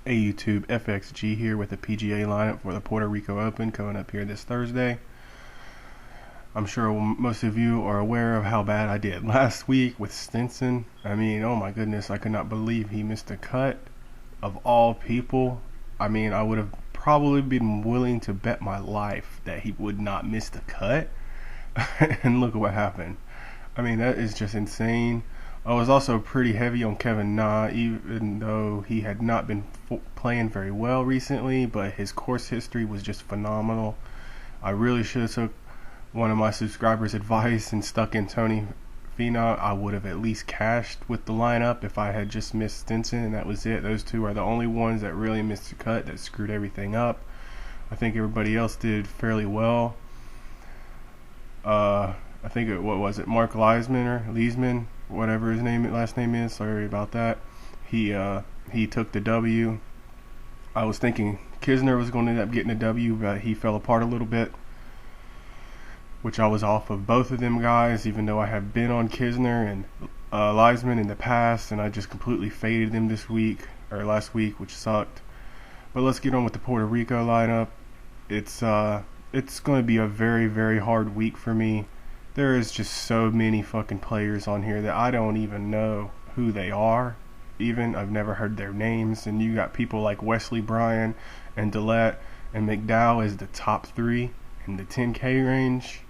Hey YouTube, FXG here with the PGA lineup for the Puerto Rico Open coming up here this Thursday. I'm sure most of you are aware of how bad I did last week with Stenson. I mean, oh my goodness, I could not believe he missed a cut of all people. I mean, I would have probably been willing to bet my life that he would not miss the cut. And look at what happened. I mean, that is just insane. I was also pretty heavy on Kevin Na, even though he had not been playing very well recently, but his course history was just phenomenal. I really should have took one of my subscribers' advice and stuck in Tony Finau. I would have at least cashed with the lineup if I had just missed Stenson, and that was it. Those two are the only ones that really missed the cut, that screwed everything up. I think everybody else did fairly well. I think what was it, Mark Leisman, whatever his last name is. Sorry about that. He took the W. I was thinking Kisner was going to end up getting a W, but he fell apart a little bit, which I was off of both of them guys, even though I have been on Kisner and Leisman in the past, and I just completely faded them this week or last week, which sucked. But let's get on with the Puerto Rico lineup. It's going to be a very, very hard week for me. There is just so many fucking players on here that I don't even know who they are. Even I've never heard their names, and you got people like Wesley Bryan and Dillette and McDowell as the top three in the 10K range.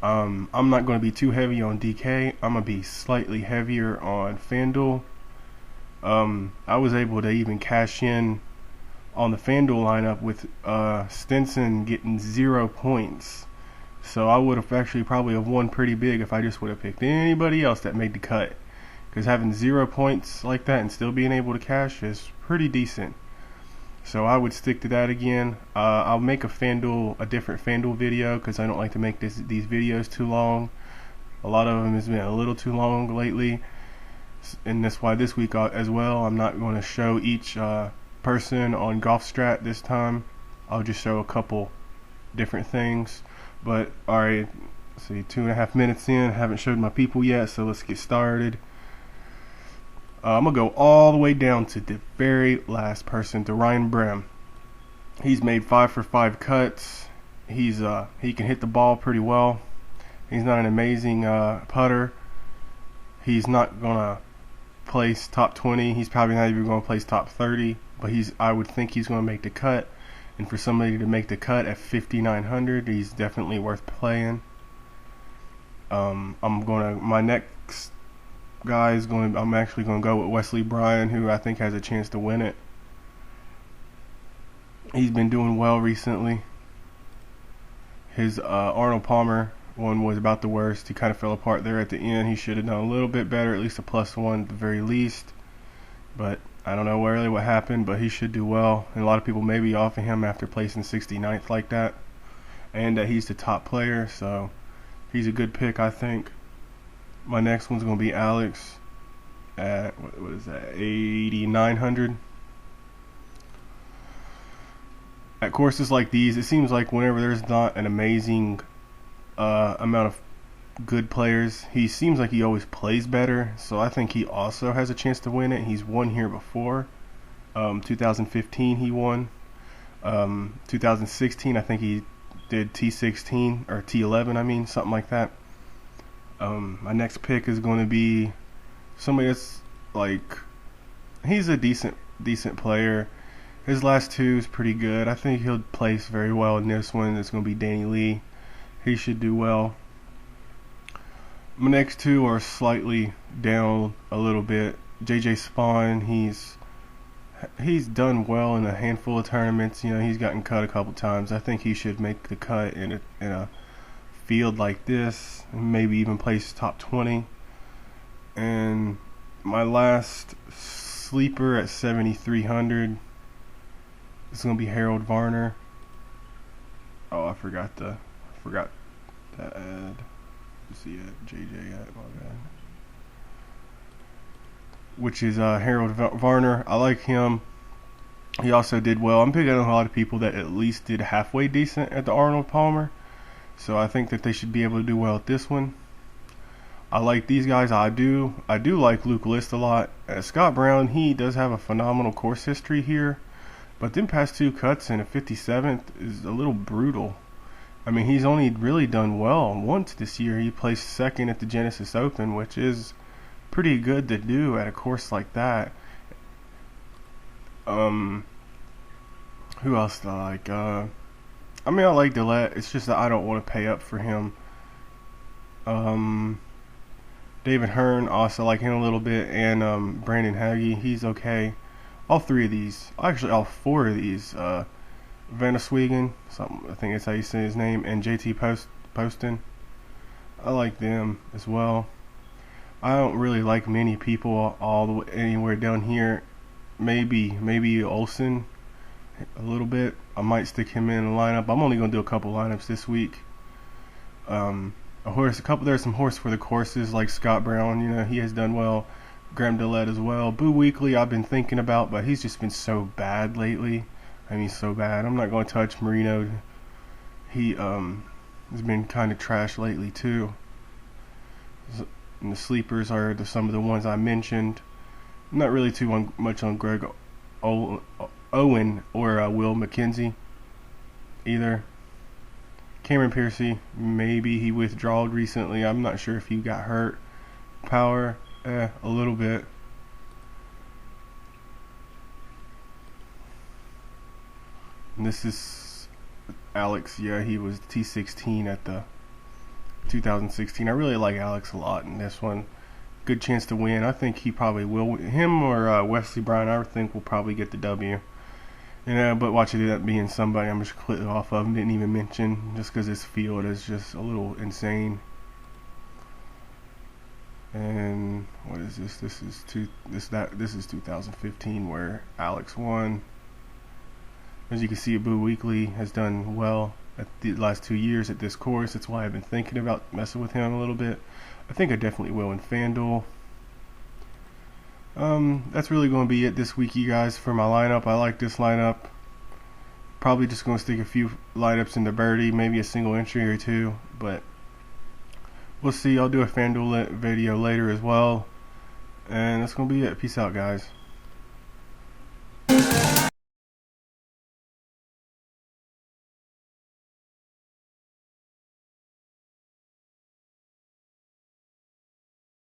I'm not going to be too heavy on DK. I'm going to be slightly heavier on FanDuel. I was able to even cash in on the FanDuel lineup with Stenson getting 0 points. So I would have actually probably have won pretty big if I just would have picked anybody else that made the cut. Because having 0 points like that and still being able to cash is pretty decent. So I would stick to that again. I'll make a different FanDuel video because I don't like to make these videos too long. A lot of them has been a little too long lately, and that's why this week as well I'm not going to show each person on Golf Strat this time. I'll just show a couple different things. But alright, let's see, 2.5 minutes in, haven't showed my people yet, so let's get started. I'm gonna go all the way down to the very last person, to Ryan Brehm. He's made 5 for 5 cuts. He can hit the ball pretty well. He's not an amazing putter. He's not gonna place top 20. He's probably not even gonna place top 30. But I would think he's gonna make the cut. And for somebody to make the cut at 5,900, he's definitely worth playing. My next guy I'm actually gonna go with Wesley Bryan, who I think has a chance to win it. He's been doing well recently. His Arnold Palmer one was about the worst. He kind of fell apart there at the end. He should have done a little bit better, at least a +1 at the very least. But I don't know really what happened, but he should do well. And a lot of people may be off of him after placing 69th like that. And that he's the top player, so he's a good pick, I think. My next one's going to be Alex at, what is that, 8,900. At courses like these, it seems like whenever there's not an amazing amount of good players, he seems like he always plays better, so I think he also has a chance to win it. He's won here before. 2015 he won. 2016 I think he did T16 or T11, I mean, something like that. My next pick is going to be somebody that's like, he's a decent player. His last two is pretty good. I think he'll place very well in this one. It's going to be Danny Lee. He should do well. My next two are slightly down a little bit. JJ Spawn, he's done well in a handful of tournaments. You know, he's gotten cut a couple times. I think he should make the cut in a field like this, and maybe even place top 20. And my last sleeper at 7,300 is going to be Harold Varner. Oh, I forgot to add. See JJ at my bad. Which is Harold Varner. I like him. He also did well. I'm picking on a lot of people that at least did halfway decent at the Arnold Palmer, so I think that they should be able to do well at this one. I like these guys. I do like Luke List a lot. Scott Brown, he does have a phenomenal course history here, but them past 2 cuts in a 57th is a little brutal. I mean, he's only really done well once this year. He placed second at the Genesis Open, which is pretty good to do at a course like that. Who else do I like? I mean, I like Dillette. It's just that I don't want to pay up for him. David Hearn, also like him a little bit, and Brandon Hagee, he's okay. All 3 of these, actually all 4 of these, Vanaswegen, I think that's how you say his name, and JT Poston, I like them as well. I don't really like many people all the way anywhere down here. Maybe Olsen a little bit. I might stick him in the lineup. I'm only gonna do a couple lineups this week. There's some horse for the courses like Scott Brown. You know, he has done well. Graham Dillette as well. Boo Weekley I've been thinking about, but he's just been so bad lately. I mean, so bad. I'm not going to touch Marino. He has been kind of trash lately too. And the sleepers are some of the ones I mentioned. I'm not really too much on Greg Owen or Will McKenzie either. Cameron Piercy, maybe he withdrawed recently. I'm not sure if he got hurt. Power, a little bit. And this is Alex. Yeah, he was T16 at the 2016. I really like Alex a lot in this one. Good chance to win. I think he probably will. Him or Wesley Bryan, I think will probably get the W. You know, but watch it end up being somebody I'm just completely off of. Didn't even mention, just because this field is just a little insane. And what is this? This is 2015 where Alex won. As you can see, Boo Weekley has done well at the last 2 years at this course. That's why I've been thinking about messing with him a little bit. I think I definitely will in FanDuel. That's really going to be it this week, you guys, for my lineup. I like this lineup. Probably just going to stick a few lineups into birdie, maybe a single entry or 2, but we'll see. I'll do a FanDuel video later as well. And that's going to be it. Peace out, guys.